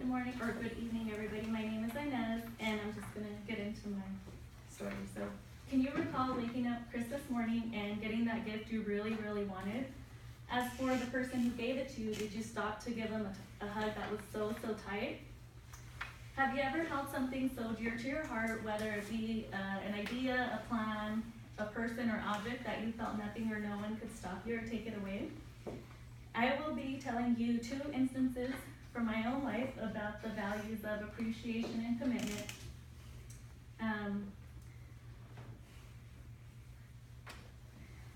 morning or good evening, everybody. My name is Inez, and I'm just gonna get into my story. So, can you recall waking up Christmas morning and getting that gift you really, really wanted? As for the person who gave it to you, did you stop to give them a hug that was so, so tight? Have you ever held something so dear to your heart, whether it be an idea, a plan, a person or object that you felt nothing or no one could stop you or take it away? I will be telling you 2 instances from my own life about the values of appreciation and commitment.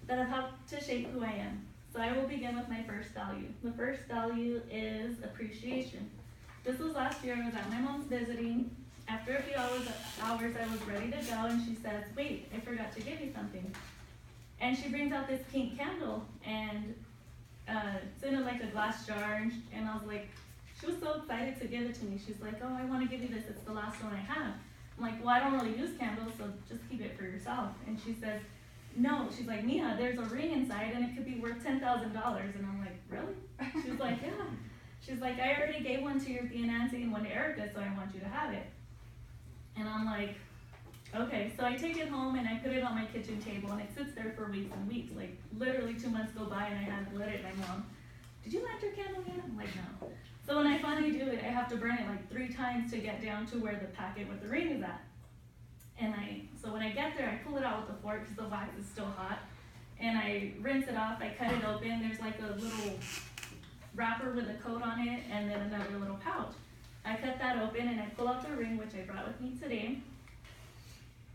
That have helped to shape who I am. So I will begin with my first value. The first value is appreciation. This was last year. I was at my mom's visiting. After a few hours, I was ready to go, and she says, "Wait, I forgot to give you something." And she brings out this pink candle, and it's in like a glass jar, and I was like, she was so excited to give it to me. She's like, "Oh, I want to give you this. It's the last one I have." I'm like, "Well, I don't really use candles, so just keep it for yourself." And she says, "No." She's like, "Mia, there's a ring inside, and it could be worth $10,000. And I'm like, "Really?" She's like, "Yeah." She's like, "I already gave one to your Nancy and one to Erica, so I want you to have it." And I'm like, okay. So I take it home and I put it on my kitchen table, and it sits there for weeks and weeks. Like literally 2 months go by and I haven't lit it. My mom, "Did you light your candle yet?" I'm like, "No." So when I finally do it, I have to burn it like 3 times to get down to where the packet with the ring is at. And so when I get there, I pull it out with the fork because the wax is still hot, and I rinse it off. I cut it open. There's like a little wrapper with a coat on it, and then another little pouch. I cut that open and I pull out the ring, which I brought with me today.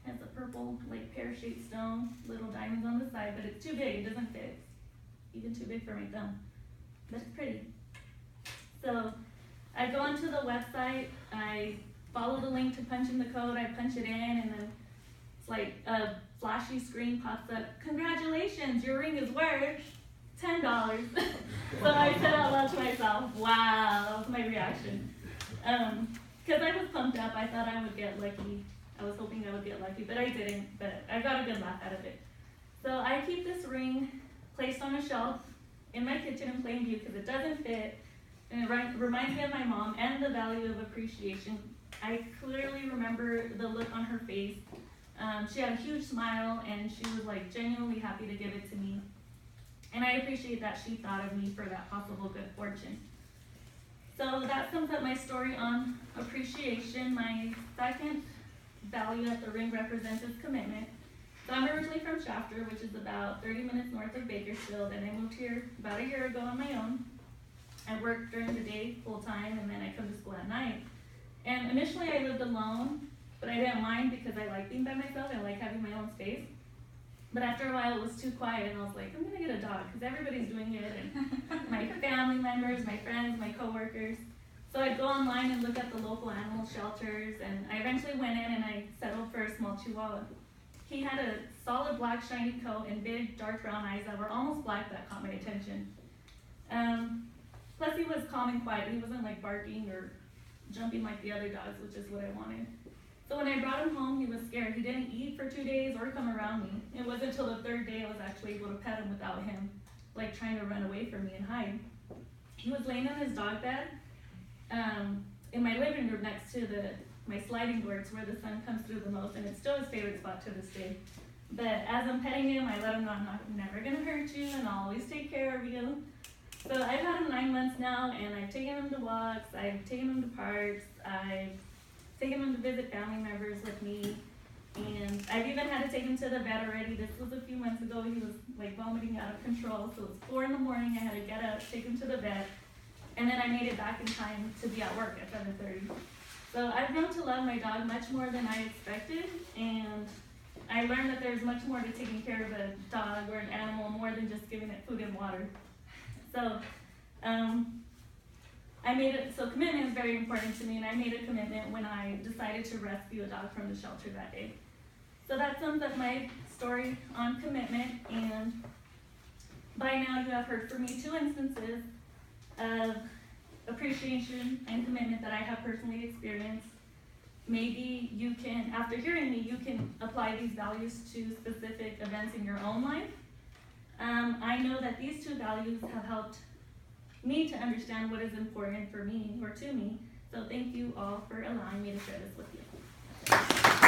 It has a purple like pear-shaped stone, little diamonds on the side, but it's too big. It doesn't fit. It's even too big for my thumb, but it's pretty. So I go onto the website. I follow the link to punch in the code. I punch it in, and then it's like a flashy screen pops up. "Congratulations, your ring is worth $10. So I said out loud to myself, "Wow," that was my reaction. Because I was pumped up. I thought I would get lucky. I was hoping I would get lucky, but I didn't. But I got a good laugh out of it. So I keep this ring placed on a shelf in my kitchen in plain view because it doesn't fit, and it reminds me of my mom and the value of appreciation. I clearly remember the look on her face. She had a huge smile, and she was like genuinely happy to give it to me. And I appreciate that she thought of me for that possible good fortune. So that sums up my story on appreciation. My second value that the ring represents is commitment. So I'm originally from Shafter, which is about 30 minutes north of Bakersfield, and I moved here about a year ago on my own. I work during the day full time, and then I come to school at night. And initially I lived alone, but I didn't mind because I like being by myself. I like having my own space. But after a while, it was too quiet, and I was like, I'm gonna get a dog because everybody's doing it, and my family members, my friends, my coworkers. So I'd go online and look at the local animal shelters, and I eventually went in and I settled for a small Chihuahua. He had a solid black shiny coat and big dark brown eyes that were almost black that caught my attention. Plus he was calm and quiet. He wasn't like barking or jumping like the other dogs, which is what I wanted. So when I brought him home, he was scared. He didn't eat for 2 days or come around me. It wasn't until the 3rd day I was actually able to pet him without him like trying to run away from me and hide. He was laying on his dog bed in my living room next to my sliding door. It's where the sun comes through the most, and it's still his favorite spot to this day. But as I'm petting him, I let him know I'm never gonna hurt you, and I'll always take care of you. So I've had him 9 months now, and I've taken him to walks, I've taken him to parks, I've taken him to visit family members with me, and I've even had to take him to the vet already. This was a few months ago. He was like vomiting out of control, so it was 4 in the morning. I had to get up, take him to the vet, and then I made it back in time to be at work at 7:30. So I've grown to love my dog much more than I expected, and I learned that there's much more to taking care of a dog or an animal more than just giving it food and water. So so commitment is very important to me, and I made a commitment when I decided to rescue a dog from the shelter that day. So that sums up my story on commitment, and by now you have heard from me 2 instances of appreciation and commitment that I have personally experienced. Maybe you can, after hearing me, you can apply these values to specific events in your own life. I know that these 2 values have helped me to understand what is important for me or to me So thank you all for allowing me to share this with you.